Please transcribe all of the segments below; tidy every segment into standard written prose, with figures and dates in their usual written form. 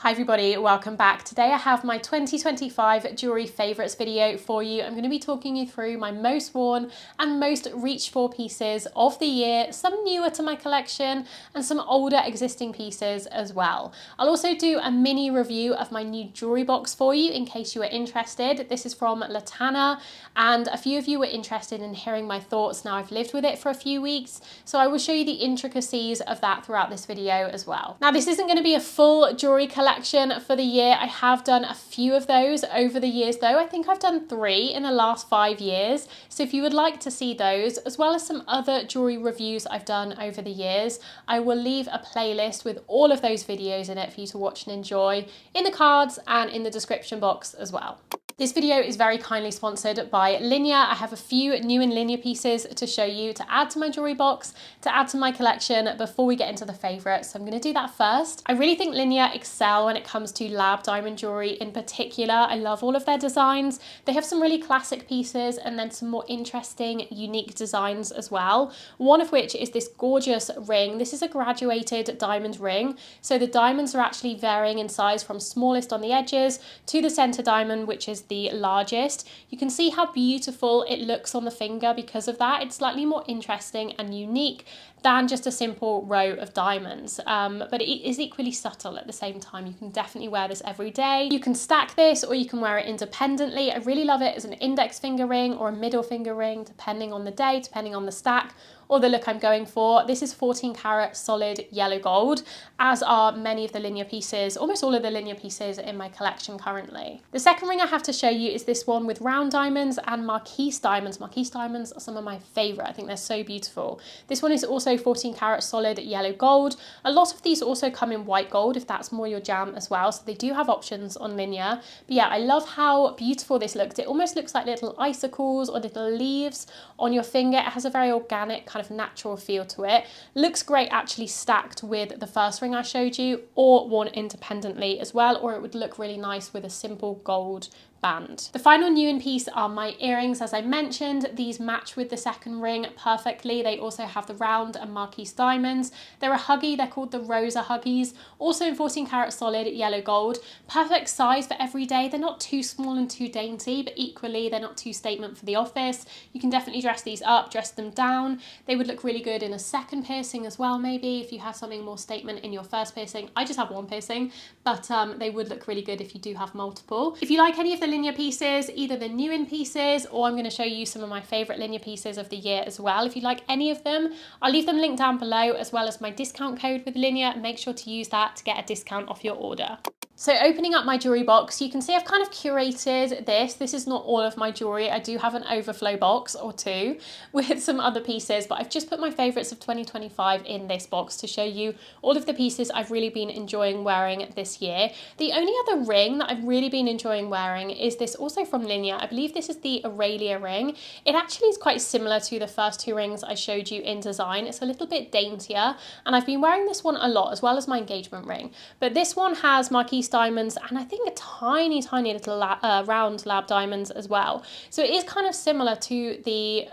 Hi everybody, welcome back. Today I have my 2025 jewellery favourites video for you. I'm going to be talking you through my most worn and most reached for pieces of the year, some newer to my collection and some older existing pieces as well. I'll also do a mini review of my new jewellery box for you in case you are interested. This is from Latana and a few of you were interested in hearing my thoughts. Now I've lived with it for a few weeks, so I will show you the intricacies of that throughout this video as well. Now this isn't going to be a full jewellery collection for the year. I have done a few of those over the years though. I think I've done 3 in the last 5 years. So if you would like to see those, as well as some other jewellery reviews I've done over the years, I will leave a playlist with all of those videos in it for you to watch and enjoy in the cards and in the description box as well. This video is very kindly sponsored by Linjer. I have a few new in Linjer pieces to show you to add to my jewellery box, to add to my collection before we get into the favourites. So I'm going to do that first. I really think Linjer excel when it comes to lab diamond jewellery in particular. I love all of their designs. They have some really classic pieces and then some more interesting, unique designs as well. One of which is this gorgeous ring. This is a graduated diamond ring. So the diamonds are actually varying in size from smallest on the edges to the centre diamond, which is the largest. You can see how beautiful it looks on the finger because of that. It's slightly more interesting and unique than just a simple row of diamonds, but it is equally subtle at the same time. You can definitely wear this every day. You can stack this or you can wear it independently. I really love it as an index finger ring or a middle finger ring, depending on the day, depending on the stack or the look I'm going for. This is 14 karat solid yellow gold, as are many of the Linjer pieces, almost all of the Linjer pieces in my collection currently. The second ring I have to show you is this one with round diamonds and marquise diamonds. Marquise diamonds are some of my favourite. I think they're so beautiful. This one is also 14 karat solid yellow gold. A lot of these also come in white gold if that's more your jam as well, so they do have options on Linjer. But yeah, I love how beautiful this looks. It almost looks like little icicles or little leaves on your finger. It has a very organic kind of natural feel to it. Looks great actually stacked with the first ring I showed you or worn independently as well, or it would look really nice with a simple gold band. The final new in piece are my earrings. As I mentioned, these match with the second ring perfectly. They also have the round and marquise diamonds. They're a huggy, they're called the Rosa Huggies, also in 14 karat solid yellow gold. Perfect size for every day. They're not too small and too dainty, but equally they're not too statement for the office. You can definitely dress these up, dress them down. They would look really good in a second piercing as well, maybe if you have something more statement in your first piercing. I just have one piercing, but they would look really good if you do have multiple. If you like any of the Linjer pieces, either the new in pieces, or I'm going to show you some of my favourite Linjer pieces of the year as well. If you like any of them, I'll leave them linked down below, as well as my discount code with Linjer. Make sure to use that to get a discount off your order. So opening up my jewellery box, you can see I've kind of curated this. This is not all of my jewellery. I do have an overflow box or 2 with some other pieces, but I've just put my favourites of 2025 in this box to show you all of the pieces I've really been enjoying wearing this year. The only other ring that I've really been enjoying wearing is this, also from Linjer. I believe this is the Aurelia ring. It actually is quite similar to the first 2 rings I showed you in design. It's a little bit daintier, and I've been wearing this one a lot, as well as my engagement ring. But this one has marquise diamonds and I think a tiny little round lab diamonds as well, so it is kind of similar to the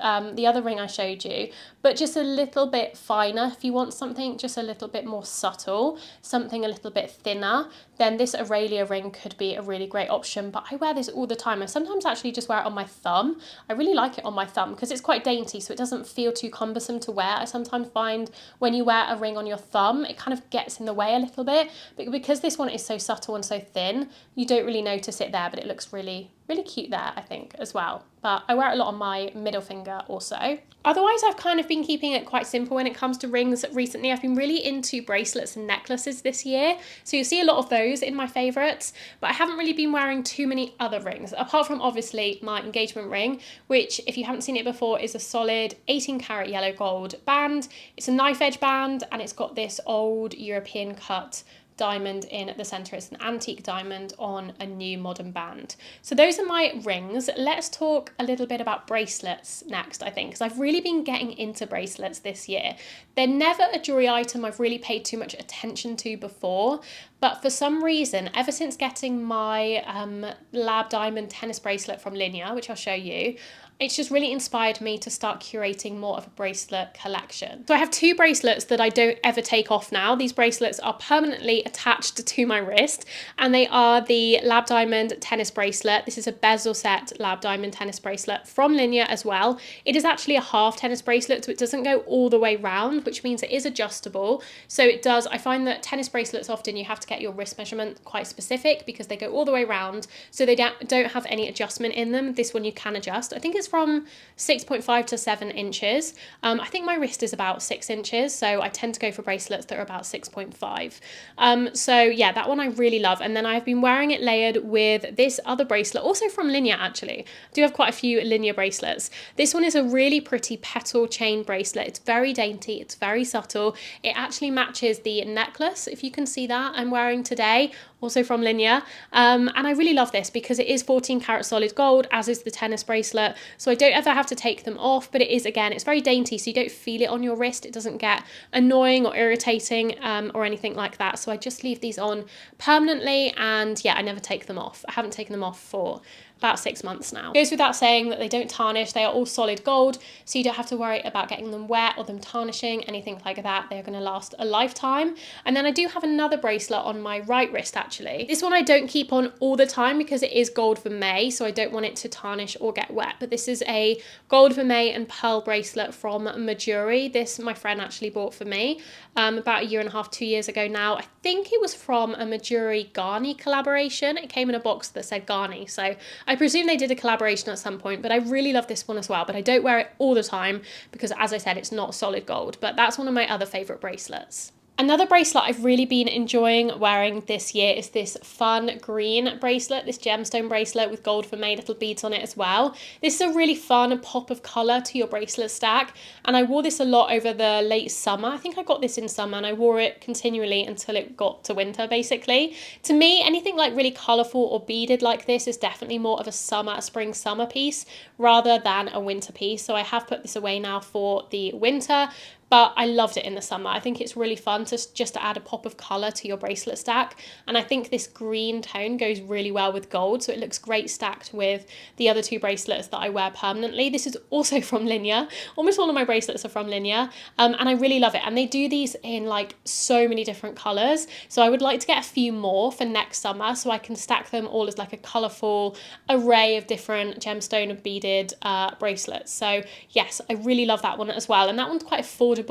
other ring I showed you, but just a little bit finer. If you want something just a little bit more subtle, something a little bit thinner, then this Aurelia ring could be a really great option. But I wear this all the time. I sometimes actually just wear it on my thumb. I really like it on my thumb because it's quite dainty, so it doesn't feel too cumbersome to wear. I sometimes find when you wear a ring on your thumb, it kind of gets in the way a little bit, but because this one is so subtle and so thin, you don't really notice it there, but it looks really cute there, I think, as well. But I wear it a lot on my middle finger also. Otherwise, I've kind of been keeping it quite simple when it comes to rings recently. I've been really into bracelets and necklaces this year, so you'll see a lot of those in my favourites, but I haven't really been wearing too many other rings, apart from obviously my engagement ring, which, if you haven't seen it before, is a solid 18 karat yellow gold band. It's a knife edge band and it's got this old European cut diamond in the center. It's an antique diamond on a new modern band. So those are my rings. Let's talk a little bit about bracelets next, I think, because I've really been getting into bracelets this year. They're never a jewelry item I've really paid too much attention to before, but for some reason, ever since getting my lab diamond tennis bracelet from Linjer, which I'll show you, it's just really inspired me to start curating more of a bracelet collection. So I have 2 bracelets that I don't ever take off now. These bracelets are permanently attached to my wrist, and they are the lab diamond tennis bracelet. This is a bezel set lab diamond tennis bracelet from Linjer as well. It is actually a half tennis bracelet, so it doesn't go all the way round, which means it is adjustable. So it does, I find that tennis bracelets often you have to get your wrist measurement quite specific because they go all the way round, so they don't have any adjustment in them. This one you can adjust. I think it's from 6.5 to 7 inches. I think my wrist is about 6 inches, so I tend to go for bracelets that are about 6.5. So yeah, that one I really love. And then I've been wearing it layered with this other bracelet, also from Linjer actually. I do have quite a few Linjer bracelets. This one is a really pretty petal chain bracelet. It's very dainty, it's very subtle. It actually matches the necklace, if you can see that, I'm wearing today, also from Linjer. And I really love this because it is 14 karat solid gold, as is the tennis bracelet. So I don't ever have to take them off, but it is, again, it's very dainty, so you don't feel it on your wrist. It doesn't get annoying or irritating or anything like that. So I just leave these on permanently, and yeah, I never take them off. I haven't taken them off for about 6 months now. It goes without saying that they don't tarnish. They are all solid gold, so you don't have to worry about getting them wet or them tarnishing, anything like that. They're going to last a lifetime. And then I do have another bracelet on my right wrist actually. This one I don't keep on all the time because it is gold vermeil, so I don't want it to tarnish or get wet. But this is a gold vermeil and pearl bracelet from Mejuri. This my friend actually bought for me about 1.5 to 2 years ago now. I think it was from a Mejuri Garni collaboration. It came in a box that said Garni, so I presume they did a collaboration at some point, but I really love this one as well. But I don't wear it all the time because, as I said, it's not solid gold, but that's one of my other favorite bracelets. Another bracelet I've really been enjoying wearing this year is this fun green bracelet, this gemstone bracelet with gold vermeil little beads on it as well. This is a really fun pop of colour to your bracelet stack, and I wore this a lot over the late summer. I think I got this in summer and I wore it continually until it got to winter basically. To me, anything like really colourful or beaded like this is definitely more of a spring summer piece rather than a winter piece. So I have put this away now for the winter, but I loved it in the summer. I think it's really fun to just to add a pop of colour to your bracelet stack. And I think this green tone goes really well with gold, so it looks great stacked with the other 2 bracelets that I wear permanently. This is also from Linjer. Almost all of my bracelets are from Linjer, and I really love it. And they do these in like so many different colours. So I would like to get a few more for next summer so I can stack them all as like a colourful array of different gemstone and beaded bracelets. So yes, I really love that one as well. And that one's quite affordable.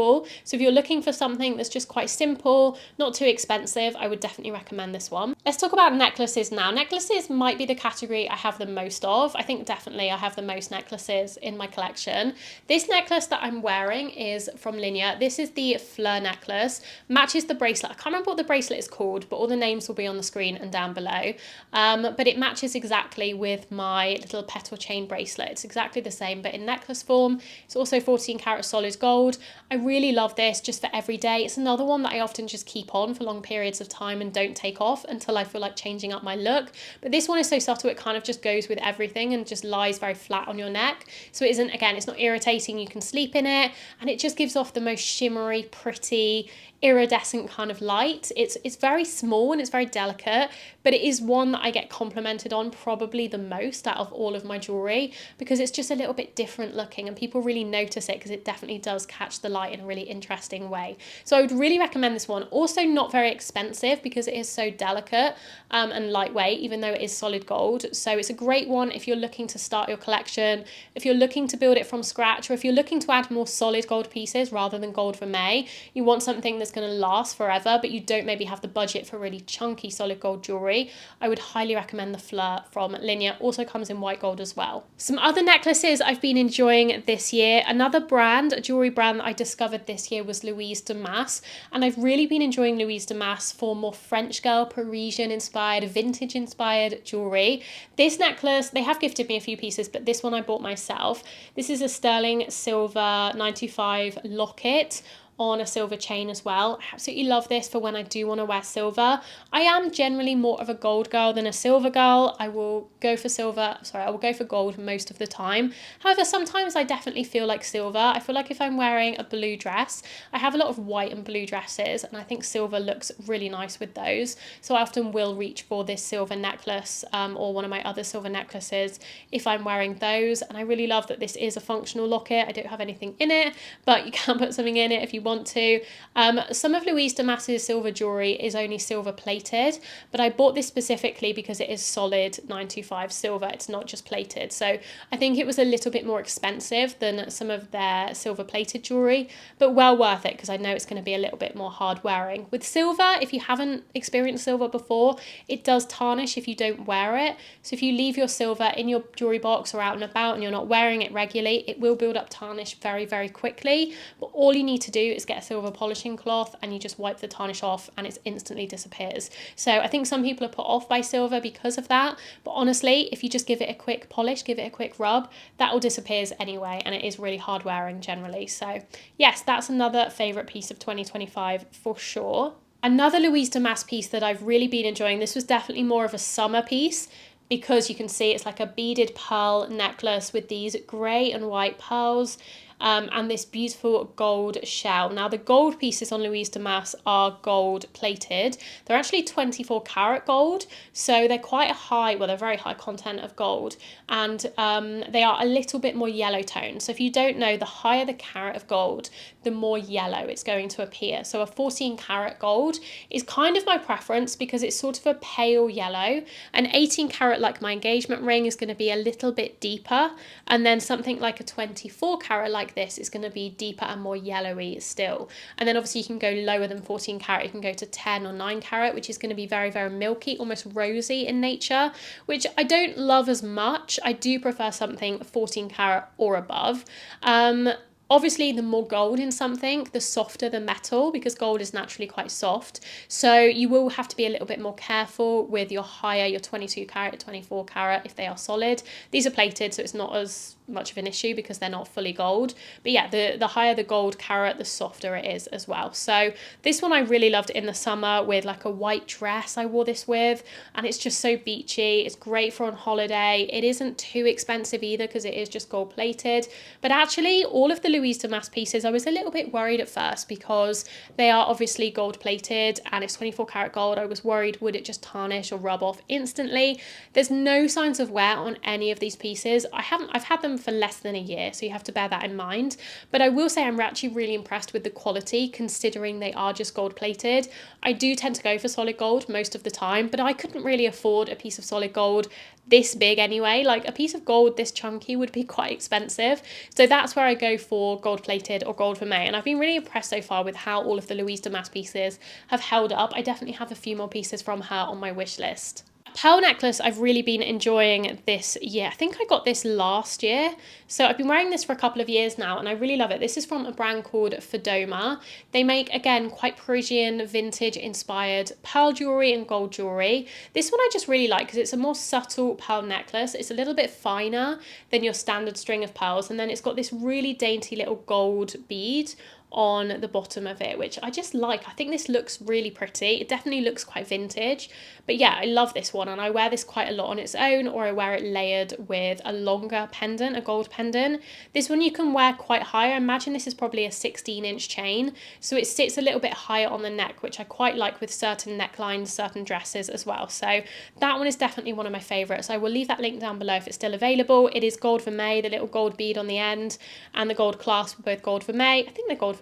So if you're looking for something that's just quite simple, not too expensive, I would definitely recommend this one. Let's talk about necklaces now. Necklaces might be the category I have the most of. I think definitely I have the most necklaces in my collection. This necklace that I'm wearing is from Linjer. This is the Fleur necklace, matches the bracelet. I can't remember what the bracelet is called, but all the names will be on the screen and down below. But it matches exactly with my little petal chain bracelet. It's exactly the same, but in necklace form. It's also 14 karat solid gold. I really love this just for every day. It's another one that I often just keep on for long periods of time and don't take off until I feel like changing up my look. But this one is so subtle, it kind of just goes with everything and just lies very flat on your neck. So it isn't, again, it's not irritating. You can sleep in it, and it just gives off the most shimmery, pretty, iridescent kind of light. It's very small and it's very delicate, but it is one that I get complimented on probably the most out of all of my jewellery because it's just a little bit different looking and people really notice it because it definitely does catch the light in a really interesting way. So I would really recommend this one. Also not very expensive because it is so delicate and lightweight, even though it is solid gold. So it's a great one if you're looking to start your collection, if you're looking to build it from scratch, or if you're looking to add more solid gold pieces rather than gold vermeil. You want something that's going to last forever, but you don't maybe have the budget for really chunky solid gold jewellery. I would highly recommend the Fleur from Linjer. Also comes in white gold as well. Some other necklaces I've been enjoying this year. Another brand, a jewellery brand that I discovered this year was Louise Damas, and I've really been enjoying Louise Damas for more French girl, Parisian inspired, vintage inspired jewellery. This necklace, they have gifted me a few pieces, but this one I bought myself. This is a sterling silver 925 locket on a silver chain as well. I absolutely love this for when I do want to wear silver. I am generally more of a gold girl than a silver girl. I will go for gold most of the time. However, sometimes I definitely feel like silver. I feel like if I'm wearing a blue dress, I have a lot of white and blue dresses, and I think silver looks really nice with those. So I often will reach for this silver necklace or one of my other silver necklaces if I'm wearing those. And I really love that this is a functional locket. I don't have anything in it, but you can put something in it if you want to. Some of Louise Damas's silver jewellery is only silver plated, but I bought this specifically because it is solid 925 silver. It's not just plated. So I think it was a little bit more expensive than some of their silver plated jewellery, but well worth it because I know it's going to be a little bit more hard wearing. With silver, if you haven't experienced silver before, it does tarnish if you don't wear it. So if you leave your silver in your jewellery box or out and about and you're not wearing it regularly, it will build up tarnish very, very quickly. But all you need to do is get a silver polishing cloth and you just wipe the tarnish off and it instantly disappears. So I think some people are put off by silver because of that, but honestly, if you just give it a quick polish, give it a quick rub, that all disappears anyway, and it is really hard wearing generally. So yes, that's another favourite piece of 2025 for sure. Another Louise Damas piece that I've really been enjoying, this was definitely more of a summer piece, because you can see it's like a beaded pearl necklace with these grey and white pearls. And this beautiful gold shell. Now the gold pieces on Louise Damas are gold plated. They're actually 24 karat gold, so they're quite a high, well, they're very high content of gold, and they are a little bit more yellow tone. So if you don't know, the higher the carat of gold, the more yellow it's going to appear. So a 14 karat gold is kind of my preference because it's sort of a pale yellow. An 18 karat, like my engagement ring, is going to be a little bit deeper, and then something like a 24 karat like this is going to be deeper and more yellowy still. And then obviously you can go lower than 14 karat, you can go to 10 or 9 karat, which is going to be very, very milky, almost rosy in nature, which I don't love as much. I do prefer something 14 karat or above. Obviously, the more gold in something, the softer the metal, because gold is naturally quite soft. So you will have to be a little bit more careful with your 22 karat, 24 karat, if they are solid. These are plated, so it's not as much of an issue because they're not fully gold. But yeah, the higher the gold carat, the softer it is as well. So this one I really loved in the summer with like a white dress I wore this with, and it's just so beachy. It's great for on holiday. It isn't too expensive either because it is just gold plated. But actually all of the Louise Damas pieces, I was a little bit worried at first because they are obviously gold plated and it's 24 karat gold. I was worried, would it just tarnish or rub off instantly? There's no signs of wear on any of these pieces. I've had them for less than a year, so you have to bear that in mind. But I will say I'm actually really impressed with the quality considering they are just gold plated. I do tend to go for solid gold most of the time, but I couldn't really afford a piece of solid gold this big anyway. Like a piece of gold this chunky would be quite expensive. So that's where I go for gold plated or gold vermeil. And I've been really impressed so far with how all of the Louise Damas pieces have held up. I definitely have a few more pieces from her on my wish list. Pearl necklace I've really been enjoying this year. I think I got this last year. So I've been wearing this for a couple of years now and I really love it. This is from a brand called Damas. They make, again, quite Parisian, vintage inspired pearl jewellery and gold jewellery. This one I just really like because it's a more subtle pearl necklace. It's a little bit finer than your standard string of pearls, and then it's got this really dainty little gold bead on the bottom of it, which I just like. I think this looks really pretty. It definitely looks quite vintage, but yeah, I love this one and I wear this quite a lot on its own, or I wear it layered with a longer pendant, a gold pendant. This one you can wear quite high. I imagine this is probably a 16-inch chain, so it sits a little bit higher on the neck, which I quite like with certain necklines, certain dresses as well. So that one is definitely one of my favorites. I will leave that link down below if it's still available. It is gold vermeil, the little gold bead on the end and the gold clasp are both gold vermeil. I think they're gold vermeil.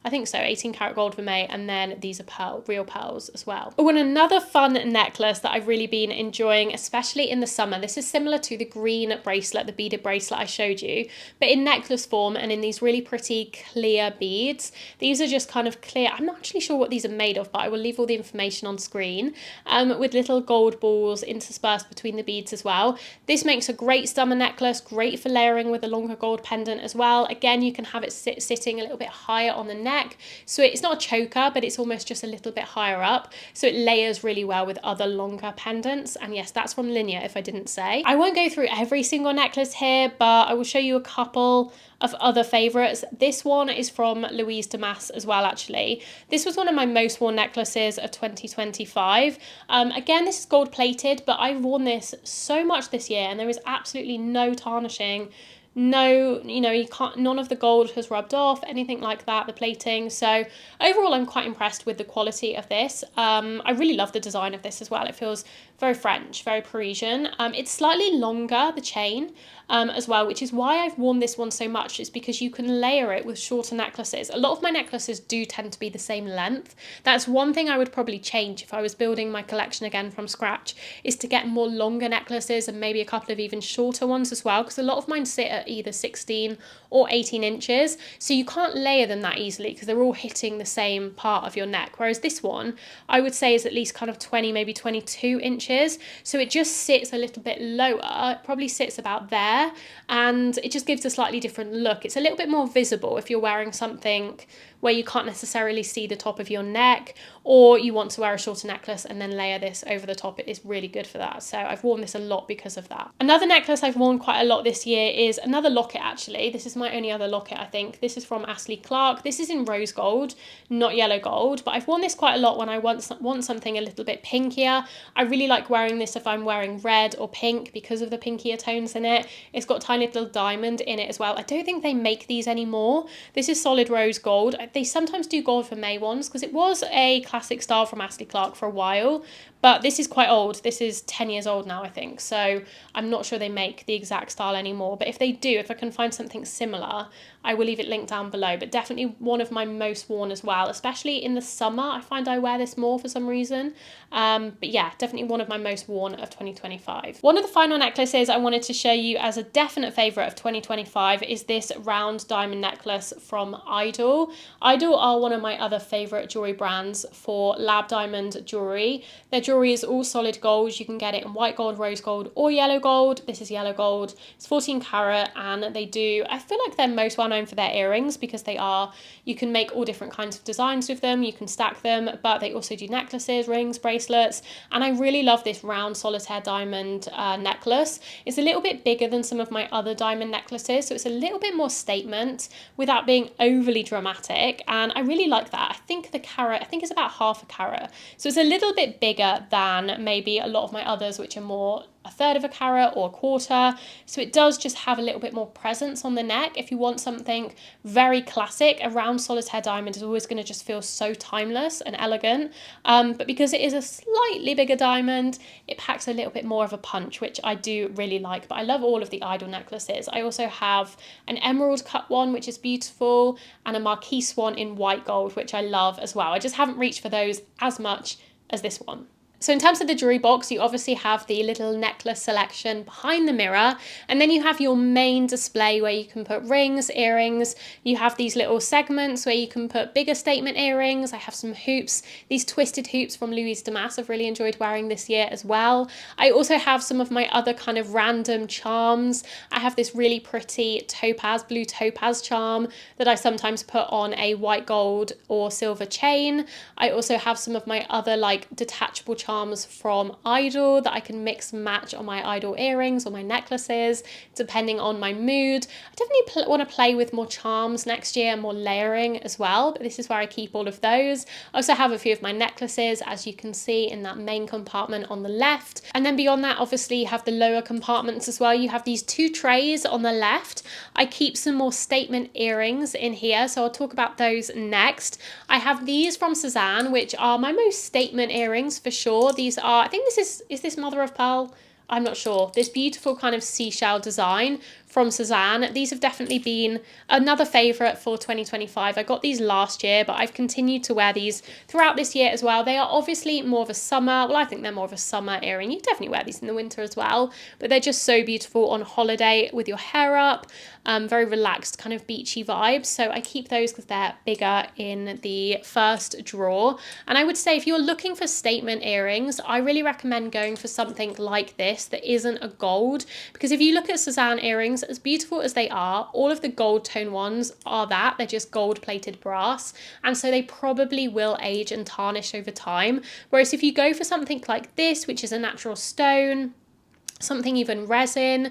I think so, 18 karat gold vermeil, and then these are real pearls as well. Oh, and another fun necklace that I've really been enjoying, especially in the summer. This is similar to the green bracelet, the beaded bracelet I showed you, but in necklace form and in these really pretty clear beads. These are just kind of clear. I'm not actually sure what these are made of, but I will leave all the information on screen, with little gold balls interspersed between the beads as well. This makes a great summer necklace, great for layering with a longer gold pendant as well. Again, you can have it sitting a little bit higher on the neck neck. So it's not a choker, but it's almost just a little bit higher up. So it layers really well with other longer pendants. And yes, that's from Linjer, if I didn't say. I won't go through every single necklace here, but I will show you a couple of other favorites. This one is from Louise Damas as well, actually. This was one of my most worn necklaces of 2025. Again, this is gold plated, but I've worn this so much this year and there is absolutely no tarnishing. No, you can't, none of the gold has rubbed off, anything like that, the plating. So overall, I'm quite impressed with the quality of this. I really love the design of this as well. It feels very French, very Parisian. It's slightly longer, the chain, as well, which is why I've worn this one so much. It's because you can layer it with shorter necklaces. A lot of my necklaces do tend to be the same length. That's one thing I would probably change if I was building my collection again from scratch, is to get more longer necklaces and maybe a couple of even shorter ones as well, because a lot of mine sit at either 16 or 18 inches, so you can't layer them that easily because they're all hitting the same part of your neck, whereas this one I would say is at least kind of 20, maybe 22 inches, so it just sits a little bit lower. It probably sits about there, and it just gives a slightly different look. It's a little bit more visible if you're wearing something where you can't necessarily see the top of your neck, or you want to wear a shorter necklace and then layer this over the top. It is really good for that. So I've worn this a lot because of that. Another necklace I've worn quite a lot this year is another locket, actually. This is my only other locket, I think. This is from Ashley Clark. This is in rose gold, not yellow gold, but I've worn this quite a lot when I want something a little bit pinkier. I really like wearing this if I'm wearing red or pink because of the pinkier tones in it. It's got a tiny little diamond in it as well. I don't think they make these anymore. This is solid rose gold. They sometimes do gold for May ones because it was a classic style from Ashley Clark for a while, but this is quite old. This is 10 years old now, I think, so I'm not sure they make the exact style anymore, but if they do, if I can find something similar, I will leave it linked down below. But definitely one of my most worn as well, especially in the summer. I find I wear this more for some reason, but yeah, definitely one of my most worn of 2025. One of the final necklaces I wanted to show you as a definite favourite of 2025 is this round diamond necklace from Idyl. Idyl are one of my other favourite jewellery brands for lab diamond jewellery. Their jewellery is all solid gold. You can get it in white gold, rose gold or yellow gold. This is yellow gold. It's 14 karat, and they do, I feel like they're most well known for their earrings because they are, you can make all different kinds of designs with them, you can stack them, but they also do necklaces, rings, bracelets, and I really love this round solitaire diamond necklace. It's a little bit bigger than some of my other diamond necklaces, so it's a little bit more statement without being overly dramatic, and I really like that. I think the carat, I think it's about half a carat, so it's a little bit bigger than maybe a lot of my others, which are more a third of a carat or a quarter. So it does just have a little bit more presence on the neck. If you want something very classic, a round solitaire diamond is always going to just feel so timeless and elegant. But because it is a slightly bigger diamond, it packs a little bit more of a punch, which I do really like. But I love all of the Idyl necklaces. I also have an emerald cut one, which is beautiful, and a marquise one in white gold, which I love as well. I just haven't reached for those as much as this one. So in terms of the jewellery box, you obviously have the little necklace selection behind the mirror, and then you have your main display where you can put rings, earrings. You have these little segments where you can put bigger statement earrings. I have some hoops, these twisted hoops from Louise Damas I've really enjoyed wearing this year as well. I also have some of my other kind of random charms. I have this really pretty topaz, blue topaz charm that I sometimes put on a white gold or silver chain. I also have some of my other like detachable charms from Idyl that I can mix and match on my Idyl earrings or my necklaces, depending on my mood. I definitely want to play with more charms next year, more layering as well, but this is where I keep all of those. I also have a few of my necklaces, as you can see in that main compartment on the left. And then beyond that, obviously you have the lower compartments as well. You have these two trays on the left. I keep some more statement earrings in here, so I'll talk about those next. I have these from Cezanne, which are my most statement earrings for sure. These are, I think this is this mother of pearl? I'm not sure. This beautiful kind of seashell design from Cezanne. These have definitely been another favourite for 2025. I got these last year, but I've continued to wear these throughout this year as well. They are obviously more of a summer, well, I think they're more of a summer earring. You definitely wear these in the winter as well, but they're just so beautiful on holiday with your hair up, very relaxed kind of beachy vibes. So I keep those because they're bigger in the first drawer. And I would say if you're looking for statement earrings, I really recommend going for something like this. this that isn't a gold, because if you look at Cézanne earrings, as beautiful as they are, all of the gold tone ones are that, they're just gold plated brass, and so they probably will age and tarnish over time. Whereas if you go for something like this, which is a natural stone, something even resin,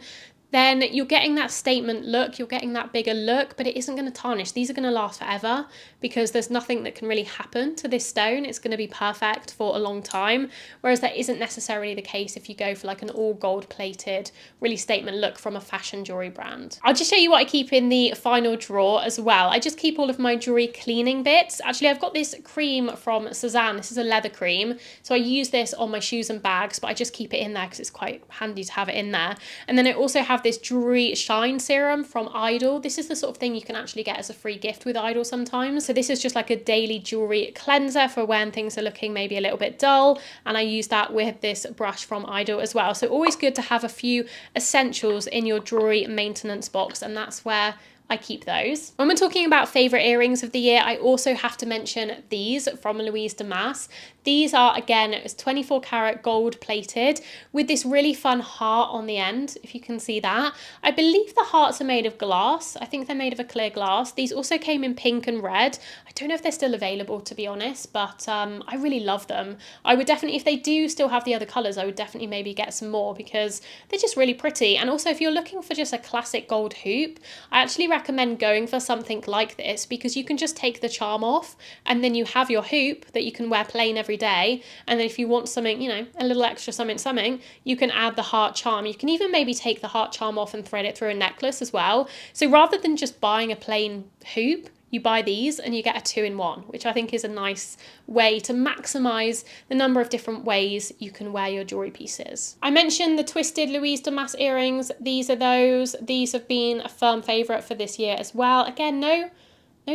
then you're getting that statement look, you're getting that bigger look, but it isn't going to tarnish. These are going to last forever because there's nothing that can really happen to this stone. It's going to be perfect for a long time, whereas that isn't necessarily the case if you go for like an all gold plated, really statement look from a fashion jewelry brand. I'll just show you what I keep in the final drawer as well. I just keep all of my jewelry cleaning bits. Actually, I've got this cream from Cézanne. This is a leather cream. So I use this on my shoes and bags, but I just keep it in there because it's quite handy to have it in there. And then I also have this jewellery shine serum from Idyl. This is the sort of thing you can actually get as a free gift with Idyl sometimes. So this is just like a daily jewellery cleanser for when things are looking maybe a little bit dull, and I use that with this brush from Idyl as well. So always good to have a few essentials in your jewellery maintenance box, and that's where I keep those. When we're talking about favourite earrings of the year, I also have to mention these from Louise Damas. These are, again, it's 24 karat gold plated with this really fun heart on the end, if you can see that. I believe the hearts are made of glass. I think they're made of a clear glass. These also came in pink and red. I don't know if they're still available, to be honest, but I really love them. I would definitely, if they do still have the other colours, I would definitely maybe get some more because they're just really pretty. And also, if you're looking for just a classic gold hoop, I actually recommend going for something like this because you can just take the charm off and then you have your hoop that you can wear plain every day. And then if you want something, you know, a little extra something, you can add the heart charm. You can even maybe take the heart charm off and thread it through a necklace as well. So rather than just buying a plain hoop, you buy these and you get a 2-in-1, which I think is a nice way to maximise the number of different ways you can wear your jewellery pieces. I mentioned the twisted Louise Damas earrings. These are those. These have been a firm favourite for this year as well. Again, no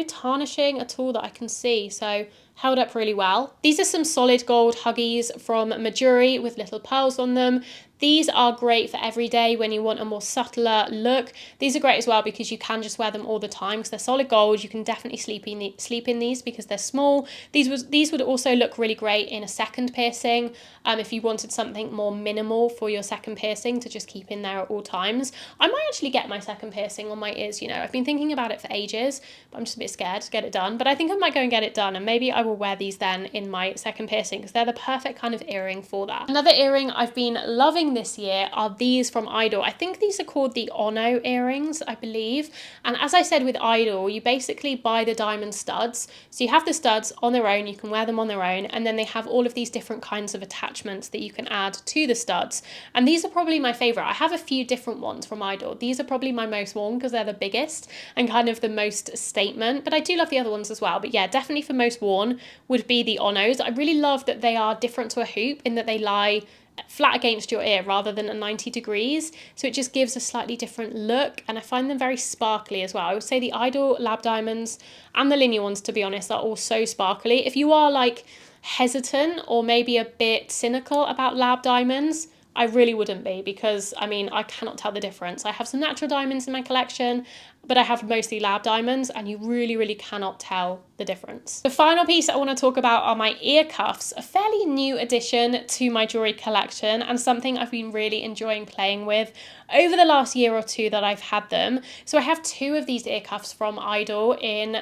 tarnishing at all that I can see, so held up really well. These are some solid gold huggies from Mejuri with little pearls on them. These are great for every day when you want a more subtler look. These are great as well because you can just wear them all the time because they're solid gold. You can definitely sleep in these because they're small. These would also look really great in a second piercing if you wanted something more minimal for your second piercing to just keep in there at all times. I might actually get my second piercing on my ears, you know. I've been thinking about it for ages, but I'm just a bit scared to get it done. But I think I might go and get it done, and maybe I will wear these then in my second piercing because they're the perfect kind of earring for that. Another earring I've been loving this year are these from Idyl. I think these are called the Ono earrings, I believe. And as I said with Idyl, you basically buy the diamond studs. So you have the studs on their own, you can wear them on their own, and then they have all of these different kinds of attachments that you can add to the studs. And these are probably my favourite. I have a few different ones from Idyl. These are probably my most worn because they're the biggest and kind of the most statement, but I do love the other ones as well. But yeah, definitely for most worn would be the Onos. I really love that they are different to a hoop in that they lie flat against your ear rather than at 90 degrees, so it just gives a slightly different look, and I find them very sparkly as well. I would say the Idyl lab diamonds and the Linjer ones, to be honest, are all so sparkly. If you are like hesitant or maybe a bit cynical about lab diamonds, I really wouldn't be, because I mean, I cannot tell the difference. I have some natural diamonds in my collection, but I have mostly lab diamonds, and you really cannot tell the difference. The final piece I want to talk about are my ear cuffs, a fairly new addition to my jewellery collection and something I've been really enjoying playing with over the last year or two that I've had them. So I have two of these ear cuffs from Idyl in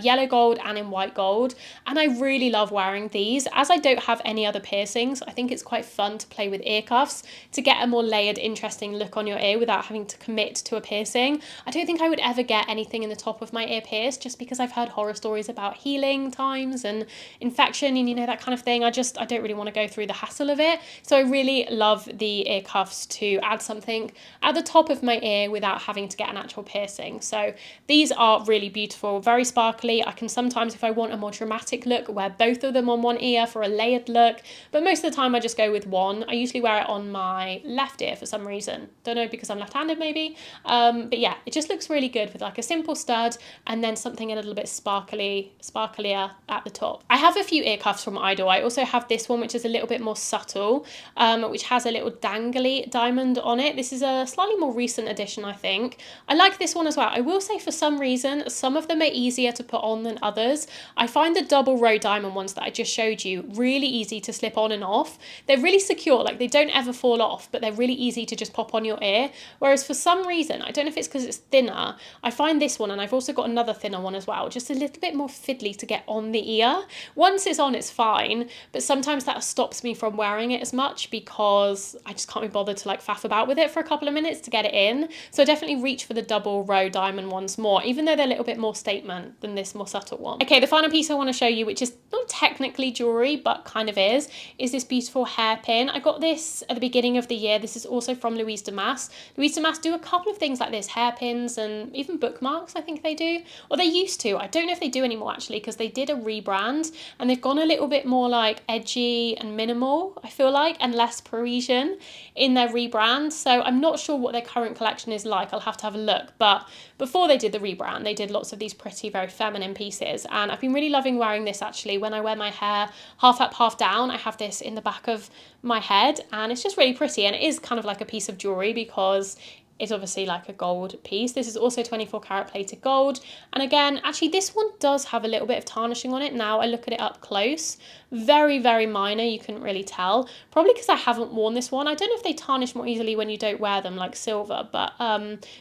yellow gold and in white gold, and I really love wearing these. As I don't have any other piercings, I think it's quite fun to play with ear cuffs to get a more layered, interesting look on your ear without having to commit to a piercing. I don't think I would ever get anything in the top of my ear pierced, just because I've heard horror stories about healing times and infection and, you know, that kind of thing. I don't really want to go through the hassle of it. So I really love the ear cuffs to add something at the top of my ear without having to get an actual piercing. So these are really beautiful, very sparkly. I can sometimes, if I want a more dramatic look, wear both of them on one ear for a layered look, but most of the time I just go with one. I usually wear it on my left ear for some reason. Don't know, because I'm left-handed maybe. But yeah, it just looks really good with like a simple stud and then something a little bit sparkly sparklier at the top. I have a few ear cuffs from Idyl. I also have this one, which is a little bit more subtle, which has a little dangly diamond on it. This is a slightly more recent addition, I think. I like this one as well. I will say for some reason, some of them are easier to put on than others. I find the double row diamond ones that I just showed you really easy to slip on and off. They're really secure, like they don't ever fall off, but they're really easy to just pop on your ear. Whereas for some reason, I don't know if it's because it's thinner, I find this one, and I've also got another thinner one as well, just a little bit more fiddly to get on the ear. Once it's on, it's fine, but sometimes that stops me from wearing it as much because I just can't be bothered to like faff about with it for a couple of minutes to get it in. So I definitely reach for the double row diamond ones more, even though they're a little bit more statement than this more subtle one. Okay, the final piece I want to show you, which is not technically jewelry, but kind of is this beautiful hairpin. I got this at the beginning of the year. This is also from Louise Damas. Louise Damas do a couple of things like this, hairpins and even bookmarks, I think they do. Or they used to. I don't know if they do anymore actually, because they did a rebrand and they've gone a little bit more like edgy and minimal, I feel like, and less Parisian in their rebrand. So I'm not sure what their current collection is like. I'll have to have a look. But before they did the rebrand, they did lots of these pretty, very feminine pieces. And I've been really loving wearing this actually. When I wear my hair half up, half down, I have this in the back of my head and it's just really pretty. And it is kind of like a piece of jewelry because it's obviously like a gold piece. This is also 24 karat plated gold. And again, actually this one does have a little bit of tarnishing on it. Now I look at it up close, very, very minor. You couldn't really tell, probably because I haven't worn this one. I don't know if they tarnish more easily when you don't wear them like silver, but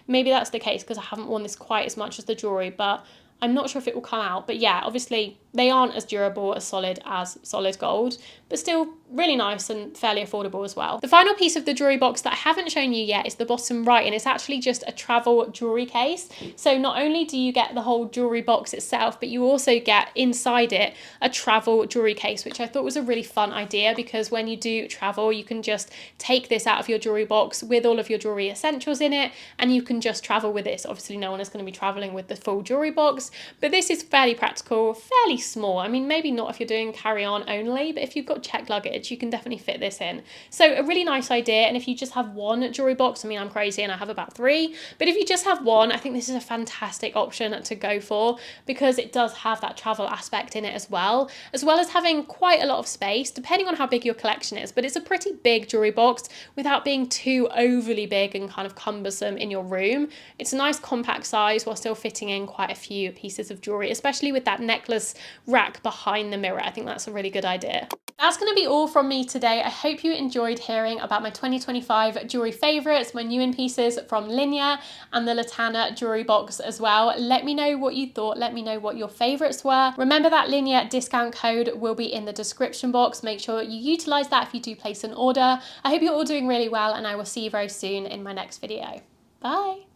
maybe that's the case because I haven't worn this quite as much as the jewelry, but I'm not sure if it will come out. But yeah, obviously they aren't as durable, as solid gold, but still really nice and fairly affordable as well. The final piece of the jewelry box that I haven't shown you yet is the bottom right, and it's actually just a travel jewelry case. So not only do you get the whole jewelry box itself, but you also get inside it a travel jewelry case, which I thought was a really fun idea because when you do travel, you can just take this out of your jewelry box with all of your jewelry essentials in it, and you can just travel with this. Obviously no one is going to be traveling with the full jewelry box, but this is fairly practical, fairly small. I mean, maybe not if you're doing carry-on only, but if you've got checked luggage, you can definitely fit this in. So a really nice idea. And if you just have one jewelry box, I mean, I'm crazy and I have about 3, but if you just have one, I think this is a fantastic option to go for because it does have that travel aspect in it as well as having quite a lot of space, depending on how big your collection is. But it's a pretty big jewelry box without being too overly big and kind of cumbersome in your room. It's a nice compact size while still fitting in quite a few pieces of jewelry, especially with that necklace rack behind the mirror. I think that's a really good idea. That's going to be all from me today. I hope you enjoyed hearing about my 2025 jewelry favourites, my new in pieces from Linjer and the Latana jewelry box as well. Let me know what you thought. Let me know what your favourites were. Remember that Linjer discount code will be in the description box. Make sure you utilise that if you do place an order. I hope you're all doing really well and I will see you very soon in my next video. Bye.